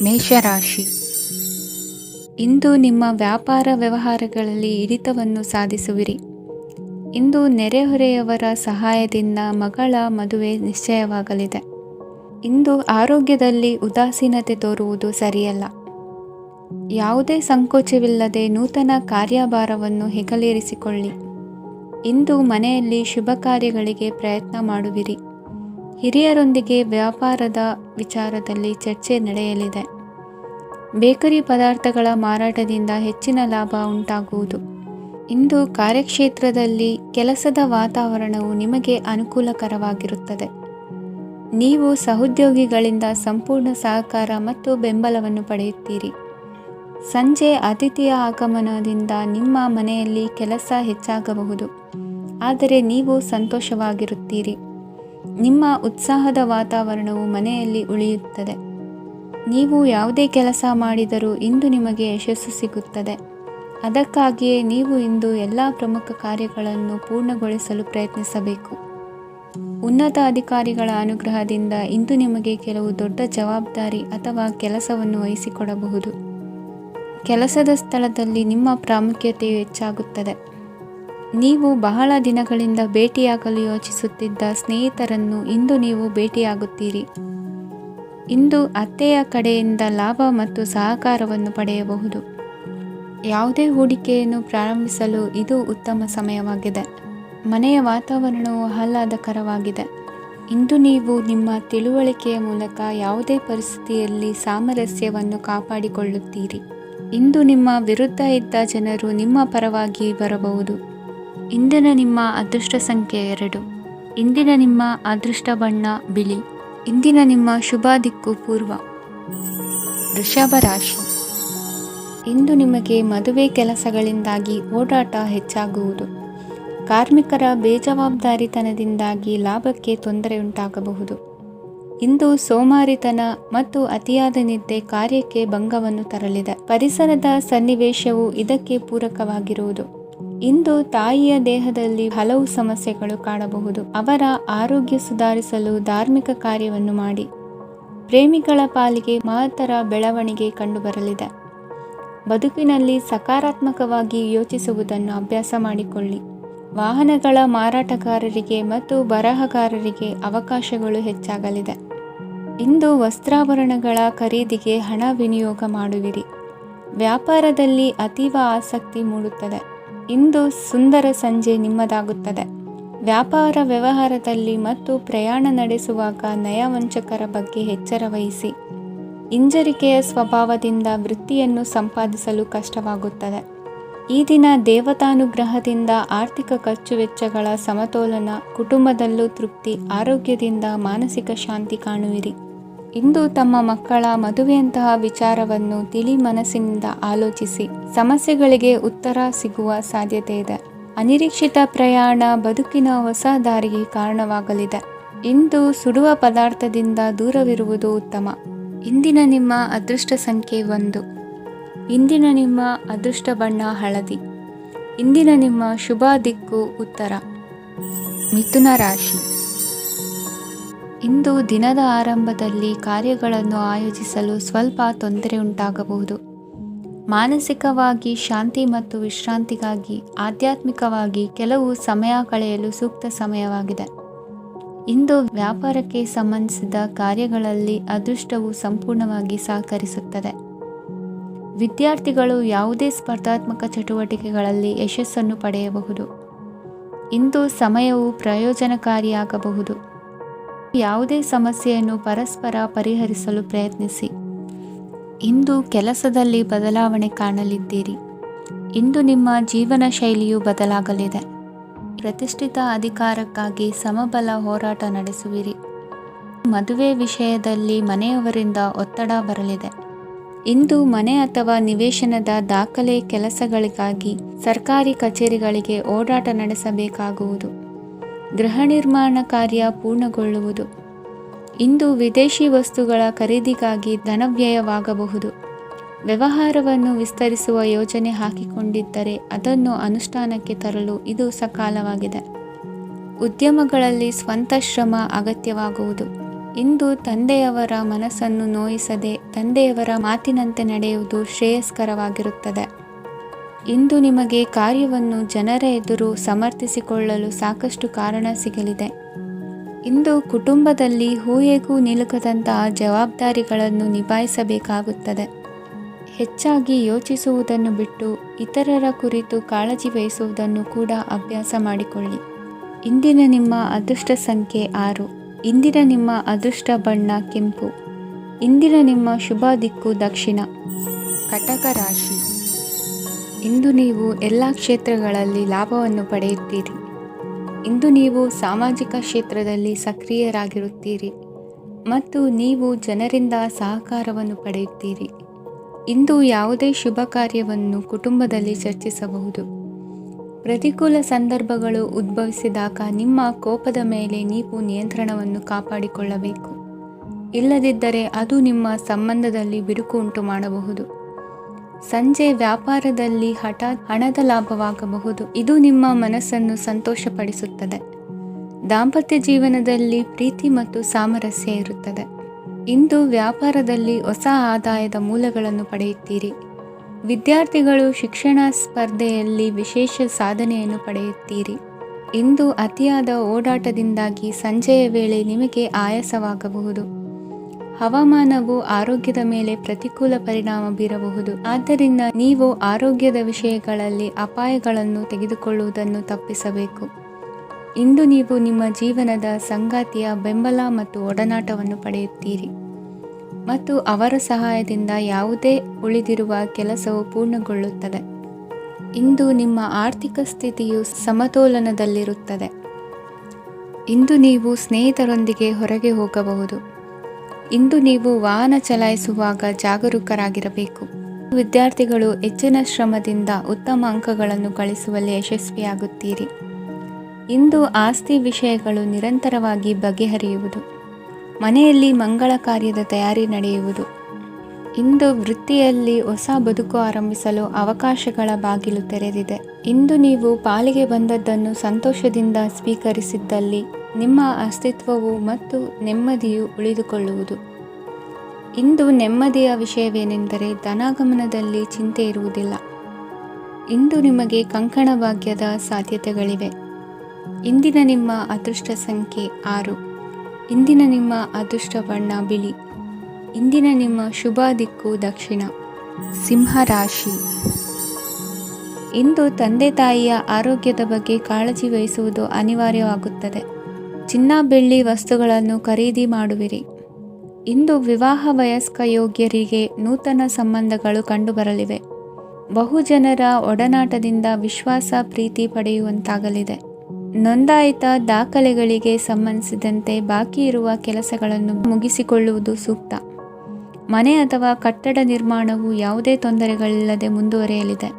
ಮೇಷರಾಶಿ. ಇಂದು ನಿಮ್ಮ ವ್ಯಾಪಾರ ವ್ಯವಹಾರಗಳಲ್ಲಿ ಹಿಡಿತವನ್ನು ಸಾಧಿಸುವಿರಿ. ಇಂದು ನೆರೆಹೊರೆಯವರ ಸಹಾಯದಿಂದ ಮಗಳ ಮದುವೆ ನಿಶ್ಚಯವಾಗಲಿದೆ. ಇಂದು ಆರೋಗ್ಯದಲ್ಲಿ ಉದಾಸೀನತೆ ತೋರುವುದು ಸರಿಯಲ್ಲ. ಯಾವುದೇ ಸಂಕೋಚವಿಲ್ಲದೆ ನೂತನ ಕಾರ್ಯಭಾರವನ್ನು ಹೆಗಲೇರಿಸಿಕೊಳ್ಳಿ. ಇಂದು ಮನೆಯಲ್ಲಿ ಶುಭ ಕಾರ್ಯಗಳಿಗೆ ಪ್ರಯತ್ನ ಮಾಡುವಿರಿ. ಹಿರಿಯರೊಂದಿಗೆ ವ್ಯಾಪಾರದ ವಿಚಾರದಲ್ಲಿ ಚರ್ಚೆ ನಡೆಯಲಿದೆ. ಬೇಕರಿ ಪದಾರ್ಥಗಳ ಮಾರಾಟದಿಂದ ಹೆಚ್ಚಿನ ಲಾಭ ಉಂಟಾಗುವುದು. ಇಂದು ಕಾರ್ಯಕ್ಷೇತ್ರದಲ್ಲಿ ಕೆಲಸದ ವಾತಾವರಣವು ನಿಮಗೆ ಅನುಕೂಲಕರವಾಗಿರುತ್ತದೆ. ನೀವು ಸಹೋದ್ಯೋಗಿಗಳಿಂದ ಸಂಪೂರ್ಣ ಸಹಕಾರ ಮತ್ತು ಬೆಂಬಲವನ್ನು ಪಡೆಯುತ್ತೀರಿ. ಸಂಜೆ ಅತಿಥಿಯ ಆಗಮನದಿಂದ ನಿಮ್ಮ ಮನೆಯಲ್ಲಿ ಕೆಲಸ ಹೆಚ್ಚಾಗಬಹುದು, ಆದರೆ ನೀವು ಸಂತೋಷವಾಗಿರುತ್ತೀರಿ. ನಿಮ್ಮ ಉತ್ಸಾಹದ ವಾತಾವರಣವು ಮನೆಯಲ್ಲಿ ಉಳಿಯುತ್ತದೆ. ನೀವು ಯಾವುದೇ ಕೆಲಸ ಮಾಡಿದರೂ ಇಂದು ನಿಮಗೆ ಯಶಸ್ಸು ಸಿಗುತ್ತದೆ. ಅದಕ್ಕಾಗಿಯೇ ನೀವು ಇಂದು ಎಲ್ಲ ಪ್ರಮುಖ ಕಾರ್ಯಗಳನ್ನು ಪೂರ್ಣಗೊಳಿಸಲು ಪ್ರಯತ್ನಿಸಬೇಕು. ಉನ್ನತ ಅಧಿಕಾರಿಗಳ ಅನುಗ್ರಹದಿಂದ ಇಂದು ನಿಮಗೆ ಕೆಲವು ದೊಡ್ಡ ಜವಾಬ್ದಾರಿ ಅಥವಾ ಕೆಲಸವನ್ನು ವಹಿಸಿಕೊಡಬಹುದು. ಕೆಲಸದ ಸ್ಥಳದಲ್ಲಿ ನಿಮ್ಮ ಪ್ರಾಮುಖ್ಯತೆಯು ಹೆಚ್ಚಾಗುತ್ತದೆ. ನೀವು ಬಹಳ ದಿನಗಳಿಂದ ಭೇಟಿಯಾಗಲು ಯೋಚಿಸುತ್ತಿದ್ದ ಸ್ನೇಹಿತರನ್ನು ಇಂದು ನೀವು ಭೇಟಿಯಾಗುತ್ತೀರಿ. ಇಂದು ಅತ್ತೆಯ ಕಡೆಯಿಂದ ಲಾಭ ಮತ್ತು ಸಹಕಾರವನ್ನು ಪಡೆಯಬಹುದು. ಯಾವುದೇ ಹೂಡಿಕೆಯನ್ನು ಪ್ರಾರಂಭಿಸಲು ಇದು ಉತ್ತಮ ಸಮಯವಾಗಿದೆ. ಮನೆಯ ವಾತಾವರಣವು ಆಹ್ಲಾದಕರವಾಗಿದೆ. ಇಂದು ನೀವು ನಿಮ್ಮ ತಿಳುವಳಿಕೆಯ ಮೂಲಕ ಯಾವುದೇ ಪರಿಸ್ಥಿತಿಯಲ್ಲಿ ಸಾಮರಸ್ಯವನ್ನು ಕಾಪಾಡಿಕೊಳ್ಳುತ್ತೀರಿ. ಇಂದು ನಿಮ್ಮ ವಿರುದ್ಧ ಇದ್ದ ಜನರು ನಿಮ್ಮ ಪರವಾಗಿ ಬರಬಹುದು. ಇಂದಿನ ನಿಮ್ಮ ಅದೃಷ್ಟ ಸಂಖ್ಯೆ 2. ಇಂದಿನ ನಿಮ್ಮ ಅದೃಷ್ಟ ಬಣ್ಣ ಬಿಳಿ. ಇಂದಿನ ನಿಮ್ಮ ಶುಭ ದಿಕ್ಕು ಪೂರ್ವ. ವೃಷಭ ರಾಶಿ. ಇಂದು ನಿಮಗೆ ಮದುವೆ ಕೆಲಸಗಳಿಂದಾಗಿ ಓಡಾಟ ಹೆಚ್ಚಾಗುವುದು. ಕಾರ್ಮಿಕರ ಬೇಜವಾಬ್ದಾರಿತನದಿಂದಾಗಿ ಲಾಭಕ್ಕೆ ತೊಂದರೆ ಉಂಟಾಗಬಹುದು. ಇಂದು ಸೋಮಾರಿತನ ಮತ್ತು ಅತಿಯಾದ ನಿದ್ದೆ ಕಾರ್ಯಕ್ಕೆ ಭಂಗವನ್ನು ತರಲಿದೆ. ಪರಿಸರದ ಸನ್ನಿವೇಶವು ಇದಕ್ಕೆ ಪೂರಕವಾಗಿರುವುದು. ಇಂದು ತಾಯಿಯ ದೇಹದಲ್ಲಿ ಹಲವು ಸಮಸ್ಯೆಗಳು ಕಾಣಬಹುದು. ಅವರ ಆರೋಗ್ಯ ಸುಧಾರಿಸಲು ಧಾರ್ಮಿಕ ಕಾರ್ಯವನ್ನು ಮಾಡಿ. ಪ್ರೇಮಿಗಳ ಪಾಲಿಗೆ ಮಹತ್ತರ ಬೆಳವಣಿಗೆ ಕಂಡುಬರಲಿದೆ. ಬದುಕಿನಲ್ಲಿ ಸಕಾರಾತ್ಮಕವಾಗಿ ಯೋಚಿಸುವುದನ್ನು ಅಭ್ಯಾಸ ಮಾಡಿಕೊಳ್ಳಿ. ವಾಹನಗಳ ಮಾರಾಟಗಾರರಿಗೆ ಮತ್ತು ಬರಹಗಾರರಿಗೆ ಅವಕಾಶಗಳು ಹೆಚ್ಚಾಗಲಿದೆ. ಇಂದು ವಸ್ತ್ರಾಭರಣಗಳ ಖರೀದಿಗೆ ಹಣ ವಿನಿಯೋಗ ಮಾಡುವಿರಿ. ವ್ಯಾಪಾರದಲ್ಲಿ ಅತೀವ ಆಸಕ್ತಿ ಮೂಡುತ್ತದೆ. ಇಂದು ಸುಂದರ ಸಂಜೆ ನಿಮ್ಮದಾಗುತ್ತದೆ. ವ್ಯಾಪಾರ ವ್ಯವಹಾರದಲ್ಲಿ ಮತ್ತು ಪ್ರಯಾಣ ನಡೆಸುವಾಗ ನಯವಂಚಕರ ಬಗ್ಗೆ ಎಚ್ಚರ ವಹಿಸಿ. ಹಿಂಜರಿಕೆಯ ಸ್ವಭಾವದಿಂದ ವೃತ್ತಿಯನ್ನು ಸಂಪಾದಿಸಲು ಕಷ್ಟವಾಗುತ್ತದೆ. ಈ ದಿನ ದೇವತಾನುಗ್ರಹದಿಂದ ಆರ್ಥಿಕ ಖರ್ಚು ವೆಚ್ಚಗಳ ಸಮತೋಲನ, ಕುಟುಂಬದಲ್ಲೂ ತೃಪ್ತಿ, ಆರೋಗ್ಯದಿಂದ ಮಾನಸಿಕ ಶಾಂತಿ ಕಾಣುವಿರಿ. ಇಂದು ತಮ್ಮ ಮಕ್ಕಳ ಮದುವೆಯಂತಹ ವಿಚಾರವನ್ನು ತಿಳಿ ಮನಸ್ಸಿನಿಂದ ಆಲೋಚಿಸಿ. ಸಮಸ್ಯೆಗಳಿಗೆ ಉತ್ತರ ಸಿಗುವ ಸಾಧ್ಯತೆ ಇದೆ. ಅನಿರೀಕ್ಷಿತ ಪ್ರಯಾಣ ಬದುಕಿನ ಹೊಸ ದಾರಿಗೆ ಕಾರಣವಾಗಲಿದೆ. ಇಂದು ಸುಡುವ ಪದಾರ್ಥದಿಂದ ದೂರವಿರುವುದು ಉತ್ತಮ. ಇಂದಿನ ನಿಮ್ಮ ಅದೃಷ್ಟ ಸಂಖ್ಯೆ 1. ಇಂದಿನ ನಿಮ್ಮ ಅದೃಷ್ಟ ಬಣ್ಣ ಹಳದಿ. ಇಂದಿನ ನಿಮ್ಮ ಶುಭ ದಿಕ್ಕು ಉತ್ತರ. ಮಿಥುನ ರಾಶಿ. ಇಂದು ದಿನದ ಆರಂಭದಲ್ಲಿ ಕಾರ್ಯಗಳನ್ನು ಆಯೋಜಿಸಲು ಸ್ವಲ್ಪ ತೊಂದರೆ ಉಂಟಾಗಬಹುದು. ಮಾನಸಿಕವಾಗಿ ಶಾಂತಿ ಮತ್ತು ವಿಶ್ರಾಂತಿಗಾಗಿ ಆಧ್ಯಾತ್ಮಿಕವಾಗಿ ಕೆಲವು ಸಮಯ ಕಳೆಯಲು ಸೂಕ್ತ ಸಮಯವಾಗಿದೆ. ಇಂದು ವ್ಯಾಪಾರಕ್ಕೆ ಸಂಬಂಧಿಸಿದ ಕಾರ್ಯಗಳಲ್ಲಿ ಅದೃಷ್ಟವು ಸಂಪೂರ್ಣವಾಗಿ ಸಹಕರಿಸುತ್ತದೆ. ವಿದ್ಯಾರ್ಥಿಗಳು ಯಾವುದೇ ಸ್ಪರ್ಧಾತ್ಮಕ ಚಟುವಟಿಕೆಗಳಲ್ಲಿ ಯಶಸ್ಸನ್ನು ಪಡೆಯಬಹುದು. ಇಂದು ಸಮಯವು ಪ್ರಯೋಜನಕಾರಿಯಾಗಬಹುದು. ಯಾವುದೇ ಸಮಸ್ಯೆಯನ್ನು ಪರಸ್ಪರ ಪರಿಹರಿಸಲು ಪ್ರಯತ್ನಿಸಿ. ಇಂದು ಕೆಲಸದಲ್ಲಿ ಬದಲಾವಣೆ ಕಾಣಲಿದ್ದೀರಿ. ಇಂದು ನಿಮ್ಮ ಜೀವನ ಶೈಲಿಯು ಬದಲಾಗಲಿದೆ. ಪ್ರತಿಷ್ಠಿತ ಅಧಿಕಾರಕ್ಕಾಗಿ ಸಮಬಲ ಹೋರಾಟ ನಡೆಸುವಿರಿ. ಮದುವೆ ವಿಷಯದಲ್ಲಿ ಮನೆಯವರಿಂದ ಒತ್ತಡ ಬರಲಿದೆ. ಇಂದು ಮನೆ ಅಥವಾ ನಿವೇಶನದ ದಾಖಲೆ ಕೆಲಸಗಳಿಗಾಗಿ ಸರ್ಕಾರಿ ಕಚೇರಿಗಳಿಗೆ ಓಡಾಟ ನಡೆಸಬೇಕಾಗುವುದು. ಗೃಹ ನಿರ್ಮಾಣ ಕಾರ್ಯ ಪೂರ್ಣಗೊಳ್ಳುವುದು. ಇಂದು ವಿದೇಶಿ ವಸ್ತುಗಳ ಖರೀದಿಗಾಗಿ ಧನವ್ಯಯವಾಗಬಹುದು. ವ್ಯವಹಾರವನ್ನು ವಿಸ್ತರಿಸುವ ಯೋಜನೆ ಹಾಕಿಕೊಂಡಿದ್ದರೆ ಅದನ್ನು ಅನುಷ್ಠಾನಕ್ಕೆ ತರಲು ಇದು ಸಕಾಲವಾಗಿದೆ. ಉದ್ಯಮಗಳಲ್ಲಿ ಸ್ವಂತ ಶ್ರಮ ಅಗತ್ಯವಾಗುವುದು. ಇಂದು ತಂದೆಯವರ ಮನಸ್ಸನ್ನು ನೋಯಿಸದೆ ತಂದೆಯವರ ಮಾತಿನಂತೆ ನಡೆಯುವುದು ಶ್ರೇಯಸ್ಕರವಾಗಿರುತ್ತದೆ. ಇಂದು ನಿಮಗೆ ಕಾರ್ಯವನ್ನು ಜನರ ಎದುರು ಸಮರ್ಥಿಸಿಕೊಳ್ಳಲು ಸಾಕಷ್ಟು ಕಾರಣ ಸಿಗಲಿದೆ. ಇಂದು ಕುಟುಂಬದಲ್ಲಿ ಹೂಯೆಗೂ ನಿಲುಕದಂತಹ ಜವಾಬ್ದಾರಿಗಳನ್ನು ನಿಭಾಯಿಸಬೇಕಾಗುತ್ತದೆ. ಹೆಚ್ಚಾಗಿ ಯೋಚಿಸುವುದನ್ನು ಬಿಟ್ಟು ಇತರರ ಕುರಿತು ಕಾಳಜಿ ವಹಿಸುವುದನ್ನು ಕೂಡ ಅಭ್ಯಾಸ ಮಾಡಿಕೊಳ್ಳಿ. ಇಂದಿನ ನಿಮ್ಮ ಅದೃಷ್ಟ ಸಂಖ್ಯೆ 6. ಇಂದಿನ ನಿಮ್ಮ ಅದೃಷ್ಟ ಬಣ್ಣ ಕೆಂಪು. ಇಂದಿನ ನಿಮ್ಮ ಶುಭ ದಿಕ್ಕು ದಕ್ಷಿಣ. ಕಟಕ ರಾಶಿ. ಇಂದು ನೀವು ಎಲ್ಲ ಕ್ಷೇತ್ರಗಳಲ್ಲಿ ಲಾಭವನ್ನು ಪಡೆಯುತ್ತೀರಿ. ಇಂದು ನೀವು ಸಾಮಾಜಿಕ ಕ್ಷೇತ್ರದಲ್ಲಿ ಸಕ್ರಿಯರಾಗಿರುತ್ತೀರಿ ಮತ್ತು ನೀವು ಜನರಿಂದ ಸಹಕಾರವನ್ನು ಪಡೆಯುತ್ತೀರಿ. ಇಂದು ಯಾವುದೇ ಶುಭ ಕಾರ್ಯವನ್ನು ಕುಟುಂಬದಲ್ಲಿ ಚರ್ಚಿಸಬಹುದು. ಪ್ರತಿಕೂಲ ಸಂದರ್ಭಗಳು ಉದ್ಭವಿಸಿದಾಗ ನಿಮ್ಮ ಕೋಪದ ಮೇಲೆ ನೀವು ನಿಯಂತ್ರಣವನ್ನು ಕಾಪಾಡಿಕೊಳ್ಳಬೇಕು. ಇಲ್ಲದಿದ್ದರೆ ಅದು ನಿಮ್ಮ ಸಂಬಂಧದಲ್ಲಿ ಬಿರುಕು ಉಂಟು ಮಾಡಬಹುದು. ಸಂಜೆ ವ್ಯಾಪಾರದಲ್ಲಿ ಹಠಾತ್ ಹಣದ ಲಾಭವಾಗಬಹುದು. ಇದು ನಿಮ್ಮ ಮನಸ್ಸನ್ನು ಸಂತೋಷಪಡಿಸುತ್ತದೆ. ದಾಂಪತ್ಯ ಜೀವನದಲ್ಲಿ ಪ್ರೀತಿ ಮತ್ತು ಸಾಮರಸ್ಯ ಇರುತ್ತದೆ. ಇಂದು ವ್ಯಾಪಾರದಲ್ಲಿ ಹೊಸ ಆದಾಯದ ಮೂಲಗಳನ್ನು ಪಡೆಯುತ್ತೀರಿ. ವಿದ್ಯಾರ್ಥಿಗಳು ಶಿಕ್ಷಣ ಸ್ಪರ್ಧೆಯಲ್ಲಿ ವಿಶೇಷ ಸಾಧನೆಯನ್ನು ಪಡೆಯುತ್ತೀರಿ. ಇಂದು ಅತಿಯಾದ ಓಡಾಟದಿಂದಾಗಿ ಸಂಜೆಯ ವೇಳೆ ನಿಮಗೆ ಆಯಾಸವಾಗಬಹುದು. ಹವಾಮಾನವು ಆರೋಗ್ಯದ ಮೇಲೆ ಪ್ರತಿಕೂಲ ಪರಿಣಾಮ ಬೀರಬಹುದು. ಆದ್ದರಿಂದ ನೀವು ಆರೋಗ್ಯದ ವಿಷಯಗಳಲ್ಲಿ ಅಪಾಯಗಳನ್ನು ತೆಗೆದುಕೊಳ್ಳುವುದನ್ನು ತಪ್ಪಿಸಬೇಕು. ಇಂದು ನೀವು ನಿಮ್ಮ ಜೀವನದ ಸಂಗಾತಿಯ ಬೆಂಬಲ ಮತ್ತು ಒಡನಾಟವನ್ನು ಪಡೆಯುತ್ತೀರಿ ಮತ್ತು ಅವರ ಸಹಾಯದಿಂದ ಯಾವುದೇ ಉಳಿದಿರುವ ಕೆಲಸವು ಪೂರ್ಣಗೊಳ್ಳುತ್ತದೆ. ಇಂದು ನಿಮ್ಮ ಆರ್ಥಿಕ ಸ್ಥಿತಿಯು ಸಮತೋಲನದಲ್ಲಿರುತ್ತದೆ. ಇಂದು ನೀವು ಸ್ನೇಹಿತರೊಂದಿಗೆ ಹೊರಗೆ ಹೋಗಬಹುದು. ಇಂದು ನೀವು ವಾಹನ ಚಲಾಯಿಸುವಾಗ ಜಾಗರೂಕರಾಗಿರಬೇಕು. ವಿದ್ಯಾರ್ಥಿಗಳು ಹೆಚ್ಚಿನ ಶ್ರಮದಿಂದ ಉತ್ತಮ ಅಂಕಗಳನ್ನು ಗಳಿಸುವಲ್ಲಿ ಯಶಸ್ವಿಯಾಗುತ್ತೀರಿ. ಇಂದು ಆಸ್ತಿ ವಿಷಯಗಳು ನಿರಂತರವಾಗಿ ಬಗೆಹರಿಯುವುದು. ಮನೆಯಲ್ಲಿ ಮಂಗಳ ಕಾರ್ಯದ ತಯಾರಿ ನಡೆಯುವುದು. ಇಂದು ವೃತ್ತಿಯಲ್ಲಿ ಹೊಸ ಬದುಕು ಆರಂಭಿಸಲು ಅವಕಾಶಗಳ ಬಾಗಿಲು ತೆರೆದಿದೆ. ಇಂದು ನೀವು ಪಾಲಿಗೆ ಬಂದದ್ದನ್ನು ಸಂತೋಷದಿಂದ ಸ್ವೀಕರಿಸಿದ್ದಲ್ಲಿ ನಿಮ್ಮ ಅಸ್ತಿತ್ವವು ಮತ್ತು ನೆಮ್ಮದಿಯು ಉಳಿದುಕೊಳ್ಳುವುದು. ಇಂದು ನೆಮ್ಮದಿಯ ವಿಷಯವೇನೆಂದರೆ ಧನಾಗಮನದಲ್ಲಿ ಚಿಂತೆ ಇರುವುದಿಲ್ಲ. ಇಂದು ನಿಮಗೆ ಕಂಕಣ ಭಾಗ್ಯದ ಸಾಧ್ಯತೆಗಳಿವೆ. ಇಂದಿನ ನಿಮ್ಮ ಅದೃಷ್ಟ ಸಂಖ್ಯೆ 6. ಇಂದಿನ ನಿಮ್ಮ ಅದೃಷ್ಟ ಬಣ್ಣ ಬಿಳಿ. ಇಂದಿನ ನಿಮ್ಮ ಶುಭ ದಿಕ್ಕು ದಕ್ಷಿಣ. ಸಿಂಹ ರಾಶಿ. ಇಂದು ತಂದೆ ತಾಯಿಯ ಆರೋಗ್ಯದ ಬಗ್ಗೆ ಕಾಳಜಿ ವಹಿಸುವುದು ಅನಿವಾರ್ಯವಾಗುತ್ತದೆ. ಚಿನ್ನ ಬೆಳ್ಳಿ ವಸ್ತುಗಳನ್ನು ಖರೀದಿ ಮಾಡುವಿರಿ. ಇಂದು ವಿವಾಹ ವಯಸ್ಕ ಯೋಗ್ಯರಿಗೆ ನೂತನ ಸಂಬಂಧಗಳು ಕಂಡುಬರಲಿವೆ. ಬಹುಜನರ ಒಡನಾಟದಿಂದ ವಿಶ್ವಾಸ ಪ್ರೀತಿ ಪಡೆಯುವಂತಾಗಲಿದೆ. ನೋಂದಾಯಿತ ದಾಖಲೆಗಳಿಗೆ ಸಂಬಂಧಿಸಿದಂತೆ ಬಾಕಿ ಇರುವ ಕೆಲಸಗಳನ್ನು ಮುಗಿಸಿಕೊಳ್ಳುವುದು ಸೂಕ್ತ. ಮನೆ ಅಥವಾ ಕಟ್ಟಡ ನಿರ್ಮಾಣವು ಯಾವುದೇ ತೊಂದರೆಗಳಿಲ್ಲದೆ ಮುಂದುವರಿಯಲಿದೆ.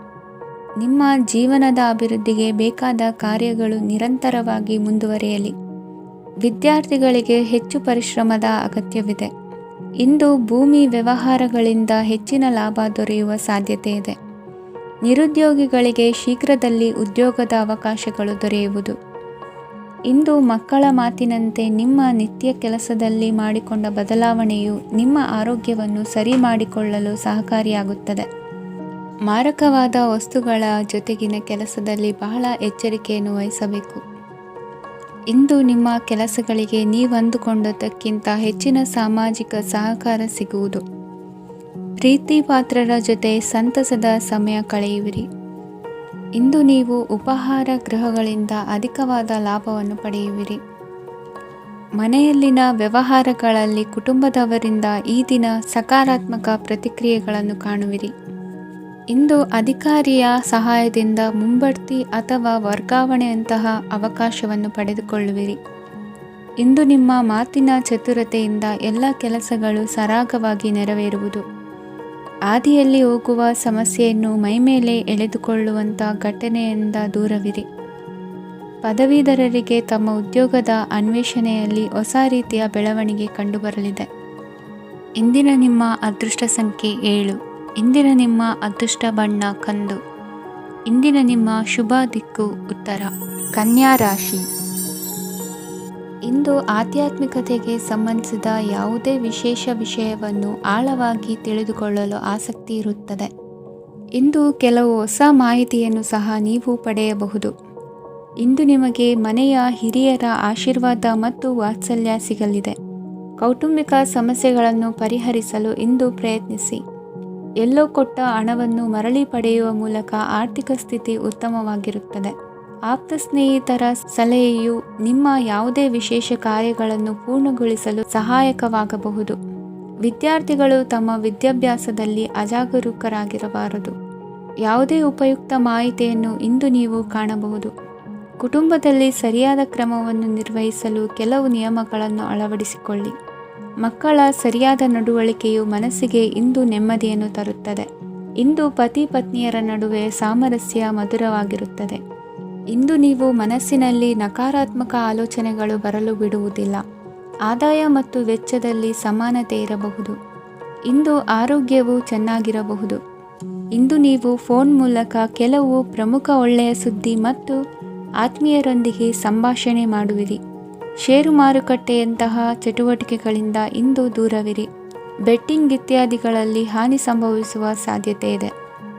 ನಿಮ್ಮ ಜೀವನದ ಅಭಿವೃದ್ಧಿಗೆ ಬೇಕಾದ ಕಾರ್ಯಗಳು ನಿರಂತರವಾಗಿ ಮುಂದುವರಿಯಲಿ. ವಿದ್ಯಾರ್ಥಿಗಳಿಗೆ ಹೆಚ್ಚು ಪರಿಶ್ರಮದ ಅಗತ್ಯವಿದೆ. ಇಂದು ಭೂಮಿ ವ್ಯವಹಾರಗಳಿಂದ ಹೆಚ್ಚಿನ ಲಾಭ ದೊರೆಯುವ ಸಾಧ್ಯತೆ ಇದೆ. ನಿರುದ್ಯೋಗಿಗಳಿಗೆ ಶೀಘ್ರದಲ್ಲಿ ಉದ್ಯೋಗದ ಅವಕಾಶಗಳು ದೊರೆಯುವುದು. ಇಂದು ಮಕ್ಕಳ ಮಾತಿನಂತೆ ನಿಮ್ಮ ನಿತ್ಯ ಕೆಲಸದಲ್ಲಿ ಮಾಡಿಕೊಂಡ ಬದಲಾವಣೆಯು ನಿಮ್ಮ ಆರೋಗ್ಯವನ್ನು ಸರಿ ಮಾಡಿಕೊಳ್ಳಲು ಸಹಕಾರಿಯಾಗುತ್ತದೆ. ಮಾರಕವಾದ ವಸ್ತುಗಳ ಜೊತೆಗಿನ ಕೆಲಸದಲ್ಲಿ ಬಹಳ ಎಚ್ಚರಿಕೆಯನ್ನು ವಹಿಸಬೇಕು. ಇಂದು ನಿಮ್ಮ ಕೆಲಸಗಳಿಗೆ ನೀವಂದುಕೊಂಡದ್ದಕ್ಕಿಂತ ಹೆಚ್ಚಿನ ಸಾಮಾಜಿಕ ಸಹಕಾರ ಸಿಗುವುದು. ಪ್ರೀತಿ ಪಾತ್ರರ ಜೊತೆ ಸಂತಸದ ಸಮಯ ಕಳೆಯುವಿರಿ. ಇಂದು ನೀವು ಉಪಹಾರ ಗೃಹಗಳಿಂದ ಅಧಿಕವಾದ ಲಾಭವನ್ನು ಪಡೆಯುವಿರಿ. ಮನೆಯಲ್ಲಿನ ವ್ಯವಹಾರಗಳಲ್ಲಿ ಕುಟುಂಬದವರಿಂದ ಈ ದಿನ ಸಕಾರಾತ್ಮಕ ಪ್ರತಿಕ್ರಿಯೆಗಳನ್ನು ಕಾಣುವಿರಿ. ಇಂದು ಅಧಿಕಾರಿಯ ಸಹಾಯದಿಂದ ಮುಂಬಡ್ತಿ ಅಥವಾ ವರ್ಗಾವಣೆಯಂತಹ ಅವಕಾಶವನ್ನು ಪಡೆದುಕೊಳ್ಳುವಿರಿ. ಇಂದು ನಿಮ್ಮ ಮಾತಿನ ಚತುರತೆಯಿಂದ ಎಲ್ಲ ಕೆಲಸಗಳು ಸರಾಗವಾಗಿ ನೆರವೇರುವುದು. ಹಾದಿಯಲ್ಲಿ ಹೋಗುವ ಸಮಸ್ಯೆಯನ್ನು ಮೈಮೇಲೆ ಎಳೆದುಕೊಳ್ಳುವಂಥ ಘಟನೆಯಿಂದ ದೂರವಿರಿ. ಪದವೀಧರರಿಗೆ ತಮ್ಮ ಉದ್ಯೋಗದ ಅನ್ವೇಷಣೆಯಲ್ಲಿ ಹೊಸ ರೀತಿಯ ಬೆಳವಣಿಗೆ ಕಂಡುಬರಲಿದೆ. ಇಂದಿನ ನಿಮ್ಮ ಅದೃಷ್ಟ ಸಂಖ್ಯೆ 7. ಇಂದಿನ ನಿಮ್ಮ ಅದೃಷ್ಟ ಬಣ್ಣ ಕಂದು. ಇಂದಿನ ನಿಮ್ಮ ಶುಭ ದಿಕ್ಕು ಉತ್ತರ. ಕನ್ಯಾ ರಾಶಿ. ಇಂದು ಆಧ್ಯಾತ್ಮಿಕತೆಗೆ ಸಂಬಂಧಿಸಿದ ಯಾವುದೇ ವಿಶೇಷ ವಿಷಯವನ್ನು ಆಳವಾಗಿ ತಿಳಿದುಕೊಳ್ಳಲು ಆಸಕ್ತಿ ಇರುತ್ತದೆ. ಇಂದು ಕೆಲವು ಹೊಸ ಮಾಹಿತಿಯನ್ನು ಸಹ ನೀವು ಪಡೆಯಬಹುದು. ಇಂದು ನಿಮಗೆ ಮನೆಯ ಹಿರಿಯರ ಆಶೀರ್ವಾದ ಮತ್ತು ವಾತ್ಸಲ್ಯ ಸಿಗಲಿದೆ. ಕೌಟುಂಬಿಕ ಸಮಸ್ಯೆಗಳನ್ನು ಪರಿಹರಿಸಲು ಇಂದು ಪ್ರಯತ್ನಿಸಿ. ಎಲ್ಲೋ ಕೊಟ್ಟ ಹಣವನ್ನು ಮರಳಿ ಪಡೆಯುವ ಮೂಲಕ ಆರ್ಥಿಕ ಸ್ಥಿತಿ ಉತ್ತಮವಾಗಿರುತ್ತದೆ. ಆಪ್ತ ಸ್ನೇಹಿತರ ಸಲಹೆಯು ನಿಮ್ಮ ಯಾವುದೇ ವಿಶೇಷ ಕಾರ್ಯಗಳನ್ನು ಪೂರ್ಣಗೊಳಿಸಲು ಸಹಾಯಕವಾಗಬಹುದು. ವಿದ್ಯಾರ್ಥಿಗಳು ತಮ್ಮ ವಿದ್ಯಾಭ್ಯಾಸದಲ್ಲಿ ಅಜಾಗರೂಕರಾಗಿರಬಾರದು. ಯಾವುದೇ ಉಪಯುಕ್ತ ಮಾಹಿತಿಯನ್ನು ಇಂದು ನೀವು ಕಾಣಬಹುದು. ಕುಟುಂಬದಲ್ಲಿ ಸರಿಯಾದ ಕ್ರಮವನ್ನು ನಿರ್ವಹಿಸಲು ಕೆಲವು ನಿಯಮಗಳನ್ನು ಅಳವಡಿಸಿಕೊಳ್ಳಿ. ಮಕ್ಕಳ ಸರಿಯಾದ ನಡವಳಿಕೆಯು ಮನಸ್ಸಿಗೆ ಇಂದು ನೆಮ್ಮದಿಯನ್ನು ತರುತ್ತದೆ. ಇಂದು ಪತಿ ಪತ್ನಿಯರ ನಡುವೆ ಸಾಮರಸ್ಯ ಮಧುರವಾಗಿರುತ್ತದೆ. ಇಂದು ನೀವು ಮನಸ್ಸಿನಲ್ಲಿ ನಕಾರಾತ್ಮಕ ಆಲೋಚನೆಗಳು ಬರಲು ಬಿಡುವುದಿಲ್ಲ. ಆದಾಯ ಮತ್ತು ವೆಚ್ಚದಲ್ಲಿ ಸಮಾನತೆ ಇರಬಹುದು. ಇಂದು ಆರೋಗ್ಯವು ಚೆನ್ನಾಗಿರಬಹುದು. ಇಂದು ನೀವು ಫೋನ್ ಮೂಲಕ ಕೆಲವು ಪ್ರಮುಖ ಒಳ್ಳೆಯ ಸುದ್ದಿ ಮತ್ತು ಆತ್ಮೀಯರೊಂದಿಗೆ ಸಂಭಾಷಣೆ ಮಾಡುವಿರಿ. ಷೇರು ಮಾರುಕಟ್ಟೆಯಂತಹ ಚಟುವಟಿಕೆಗಳಿಂದ ಇಂದು ದೂರವಿರಿ. ಬೆಟ್ಟಿಂಗ್ ಇತ್ಯಾದಿಗಳಲ್ಲಿ ಹಾನಿ ಸಂಭವಿಸುವ ಸಾಧ್ಯತೆ ಇದೆ.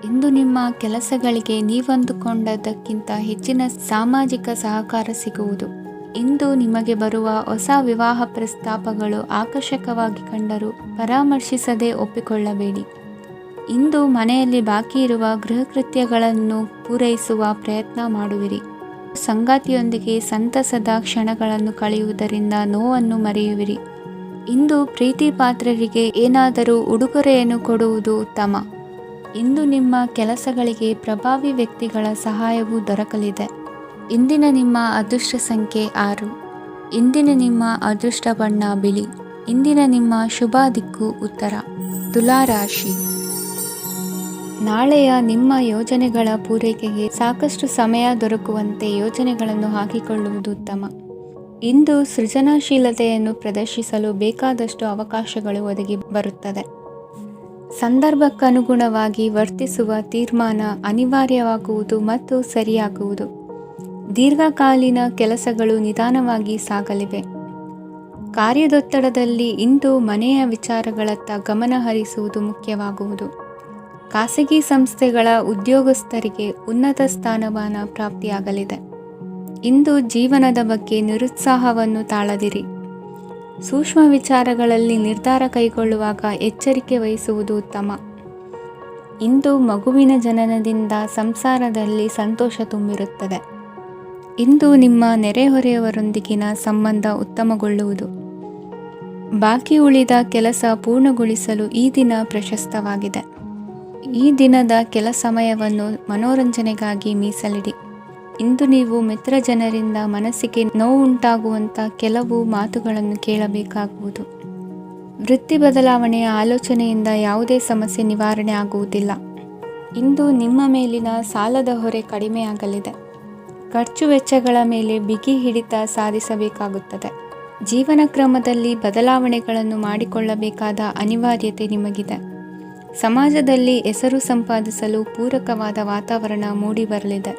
ಇಂದು ನಿಮ್ಮ ಕೆಲಸಗಳಿಗೆ ನೀವಂದುಕೊಂಡದ್ದಕ್ಕಿಂತ ಹೆಚ್ಚಿನ ಸಾಮಾಜಿಕ ಸಹಕಾರ ಸಿಗುವುದು. ಇಂದು ನಿಮಗೆ ಬರುವ ಹೊಸ ವಿವಾಹ ಪ್ರಸ್ತಾಪಗಳು ಆಕರ್ಷಕವಾಗಿ ಕಂಡರೂ ಪರಾಮರ್ಶಿಸದೆ ಒಪ್ಪಿಕೊಳ್ಳಬೇಡಿ. ಇಂದು ಮನೆಯಲ್ಲಿ ಬಾಕಿ ಇರುವ ಗೃಹಕೃತ್ಯಗಳನ್ನು ಪೂರೈಸುವ ಪ್ರಯತ್ನ ಮಾಡುವಿರಿ. ಸಂಗಾತಿಯೊಂದಿಗೆ ಸಂತಸದ ಕ್ಷಣಗಳನ್ನು ಕಳೆಯುವುದರಿಂದ ನೋವನ್ನು ಮರೆಯುವಿರಿ. ಇಂದು ಪ್ರೀತಿ ಪಾತ್ರರಿಗೆ ಏನಾದರೂ ಉಡುಗೊರೆಯನ್ನು ಕೊಡುವುದು ಉತ್ತಮ. ಇಂದು ನಿಮ್ಮ ಕೆಲಸಗಳಿಗೆ ಪ್ರಭಾವಿ ವ್ಯಕ್ತಿಗಳ ಸಹಾಯವೂ ದೊರಕಲಿದೆ. ಇಂದಿನ ನಿಮ್ಮ ಅದೃಷ್ಟ ಸಂಖ್ಯೆ 6. ಇಂದಿನ ನಿಮ್ಮ ಅದೃಷ್ಟ ಬಣ್ಣ ಬಿಳಿ. ಇಂದಿನ ನಿಮ್ಮ ಶುಭ ದಿಕ್ಕು ಉತ್ತರ. ತುಲಾ ರಾಶಿ. ನಾಳೆಯ ನಿಮ್ಮ ಯೋಜನೆಗಳ ಪೂರೈಕೆಗೆ ಸಾಕಷ್ಟು ಸಮಯ ದೊರಕುವಂತೆ ಯೋಜನೆಗಳನ್ನು ಹಾಕಿಕೊಳ್ಳುವುದು ಉತ್ತಮ. ಇಂದು ಸೃಜನಶೀಲತೆಯನ್ನು ಪ್ರದರ್ಶಿಸಲು ಬೇಕಾದಷ್ಟು ಅವಕಾಶಗಳು ಒದಗಿ ಬರುತ್ತದೆ. ಸಂದರ್ಭಕ್ಕನುಗುಣವಾಗಿ ವರ್ತಿಸುವ ತೀರ್ಮಾನ ಅನಿವಾರ್ಯವಾಗುವುದು ಮತ್ತು ಸರಿಯಾಗುವುದು. ದೀರ್ಘಕಾಲೀನ ಕೆಲಸಗಳು ನಿಧಾನವಾಗಿ ಸಾಗಲಿವೆ. ಕಾರ್ಯದೊತ್ತಡದಲ್ಲಿ ಇಂದು ಮನೆಯ ವಿಚಾರಗಳತ್ತ ಗಮನ ಹರಿಸುವುದು ಮುಖ್ಯವಾಗುವುದು. ಖಾಸಗಿ ಸಂಸ್ಥೆಗಳ ಉದ್ಯೋಗಸ್ಥರಿಗೆ ಉನ್ನತ ಸ್ಥಾನಮಾನ ಪ್ರಾಪ್ತಿಯಾಗಲಿದೆ. ಇಂದು ಜೀವನದ ಬಗ್ಗೆ ನಿರುತ್ಸಾಹವನ್ನು ತಾಳದಿರಿ. ಸೂಕ್ಷ್ಮ ವಿಚಾರಗಳಲ್ಲಿ ನಿರ್ಧಾರ ಕೈಗೊಳ್ಳುವಾಗ ಎಚ್ಚರಿಕೆ ವಹಿಸುವುದು ಉತ್ತಮ. ಇಂದು ಮಗುವಿನ ಜನನದಿಂದ ಸಂಸಾರದಲ್ಲಿ ಸಂತೋಷ ತುಂಬಿರುತ್ತದೆ. ಇಂದು ನಿಮ್ಮ ನೆರೆಹೊರೆಯವರೊಂದಿಗಿನ ಸಂಬಂಧ ಉತ್ತಮಗೊಳ್ಳುವುದು. ಬಾಕಿ ಉಳಿದ ಕೆಲಸ ಪೂರ್ಣಗೊಳಿಸಲು ಈ ದಿನ ಪ್ರಶಸ್ತವಾಗಿದೆ. ಈ ದಿನದ ಕೆಲ ಸಮಯವನ್ನು ಮನೋರಂಜನೆಗಾಗಿ ಮೀಸಲಿಡಿ. ಇಂದು ನೀವು ಮಿತ್ರ ಜನರಿಂದ ಮನಸ್ಸಿಗೆ ನೋವುಂಟಾಗುವಂಥ ಕೆಲವು ಮಾತುಗಳನ್ನು ಕೇಳಬೇಕಾಗುವುದು. ವೃತ್ತಿ ಬದಲಾವಣೆಯ ಆಲೋಚನೆಯಿಂದ ಯಾವುದೇ ಸಮಸ್ಯೆ ನಿವಾರಣೆ ಆಗುವುದಿಲ್ಲ. ಇಂದು ನಿಮ್ಮ ಮೇಲಿನ ಸಾಲದ ಹೊರೆ ಕಡಿಮೆಯಾಗಲಿದೆ. ಖರ್ಚು ವೆಚ್ಚಗಳ ಮೇಲೆ ಬಿಗಿ ಹಿಡಿತ ಸಾಧಿಸಬೇಕಾಗುತ್ತದೆ. ಜೀವನ ಕ್ರಮದಲ್ಲಿ ಬದಲಾವಣೆಗಳನ್ನು ಮಾಡಿಕೊಳ್ಳಬೇಕಾದ ಅನಿವಾರ್ಯತೆ ನಿಮಗಿದೆ. ಸಮಾಜದಲ್ಲಿ ಹೆಸರು ಸಂಪಾದಿಸಲು ಪೂರಕವಾದ ವಾತಾವರಣ ಮೂಡಿಬರಲಿದೆ.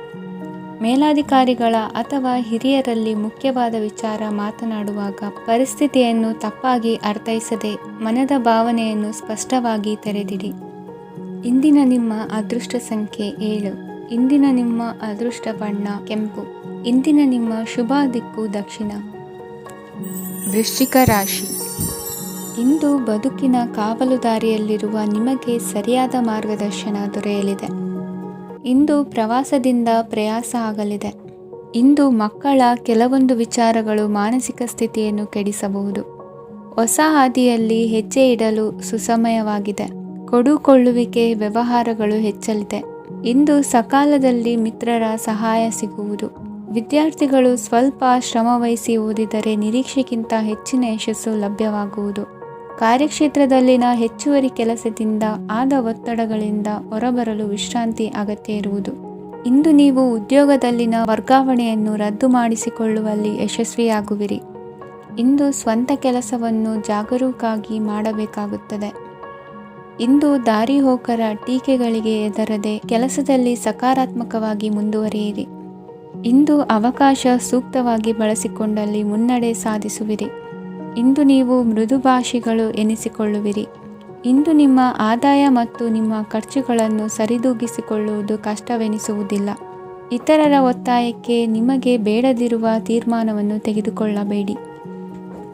ಮೇಲಾಧಿಕಾರಿಗಳ ಅಥವಾ ಹಿರಿಯರಲ್ಲಿ ಮುಖ್ಯವಾದ ವಿಚಾರ ಮಾತನಾಡುವಾಗ ಪರಿಸ್ಥಿತಿಯನ್ನು ತಪ್ಪಾಗಿ ಅರ್ಥೈಸದೆ ಮನದ ಭಾವನೆಯನ್ನು ಸ್ಪಷ್ಟವಾಗಿ ತೆರೆದಿಡಿ. ಇಂದಿನ ನಿಮ್ಮ ಅದೃಷ್ಟ ಸಂಖ್ಯೆ 7. ಇಂದಿನ ನಿಮ್ಮ ಅದೃಷ್ಟ ಬಣ್ಣ ಕೆಂಪು. ಇಂದಿನ ನಿಮ್ಮ ಶುಭ ದಿಕ್ಕು ದಕ್ಷಿಣ. ವೃಶ್ಚಿಕ ರಾಶಿ. ಇಂದು ಬದುಕಿನ ಕಾವಲುದಾರಿಯಲ್ಲಿರುವ ನಿಮಗೆ ಸರಿಯಾದ ಮಾರ್ಗದರ್ಶನ ದೊರೆಯಲಿದೆ. ಇಂದು ಪ್ರವಾಸದಿಂದ ಪ್ರಯಾಸ ಆಗಲಿದೆ. ಇಂದು ಮಕ್ಕಳ ಕೆಲವೊಂದು ವಿಚಾರಗಳು ಮಾನಸಿಕ ಸ್ಥಿತಿಯನ್ನು ಕೆಡಿಸಬಹುದು. ಹೊಸ ಹಾದಿಯಲ್ಲಿ ಹೆಜ್ಜೆ ಇಡಲು ಸುಸಮಯವಾಗಿದೆ. ಕೊಡುಕೊಳ್ಳುವಿಕೆ ವ್ಯವಹಾರಗಳು ಹೆಚ್ಚಲಿದೆ. ಇಂದು ಸಕಾಲದಲ್ಲಿ ಮಿತ್ರರ ಸಹಾಯ ಸಿಗುವುದು. ವಿದ್ಯಾರ್ಥಿಗಳು ಸ್ವಲ್ಪ ಶ್ರಮವಹಿಸಿ ಓದಿದರೆ ನಿರೀಕ್ಷೆಗಿಂತ ಹೆಚ್ಚಿನ ಯಶಸ್ಸು ಲಭ್ಯವಾಗುವುದು. ಕಾರ್ಯಕ್ಷೇತ್ರದಲ್ಲಿನ ಹೆಚ್ಚುವರಿ ಕೆಲಸದಿಂದ ಆದ ಒತ್ತಡಗಳಿಂದ ಹೊರಬರಲು ವಿಶ್ರಾಂತಿ ಅಗತ್ಯ ಇರುವುದು. ಇಂದು ನೀವು ಉದ್ಯೋಗದಲ್ಲಿನ ವರ್ಗಾವಣೆಯನ್ನು ರದ್ದು ಮಾಡಿಸಿಕೊಳ್ಳುವಲ್ಲಿ ಯಶಸ್ವಿಯಾಗುವಿರಿ. ಇಂದು ಸ್ವಂತ ಕೆಲಸವನ್ನು ಜಾಗರೂಕರಾಗಿ ಮಾಡಬೇಕಾಗುತ್ತದೆ. ಇಂದು ದಾರಿಹೋಕರ ಟೀಕೆಗಳಿಗೆ ಹೆದರದೆ ಕೆಲಸದಲ್ಲಿ ಸಕಾರಾತ್ಮಕವಾಗಿ ಮುಂದುವರಿಯಿರಿ. ಇಂದು ಅವಕಾಶ ಸೂಕ್ತವಾಗಿ ಬಳಸಿಕೊಂಡಲ್ಲಿ ಮುನ್ನಡೆ ಸಾಧಿಸುವಿರಿ. ಇಂದು ನೀವು ಮೃದುಭಾಷಿಗಳು ಎನಿಸಿಕೊಳ್ಳುವಿರಿ. ಇಂದು ನಿಮ್ಮ ಆದಾಯ ಮತ್ತು ನಿಮ್ಮ ಖರ್ಚುಗಳನ್ನು ಸರಿದೂಗಿಸಿಕೊಳ್ಳುವುದು ಕಷ್ಟವೆನಿಸುವುದಿಲ್ಲ. ಇತರರ ಒತ್ತಾಯಕ್ಕೆ ನಿಮಗೆ ಬೇಡದಿರುವ ತೀರ್ಮಾನವನ್ನು ತೆಗೆದುಕೊಳ್ಳಬೇಡಿ.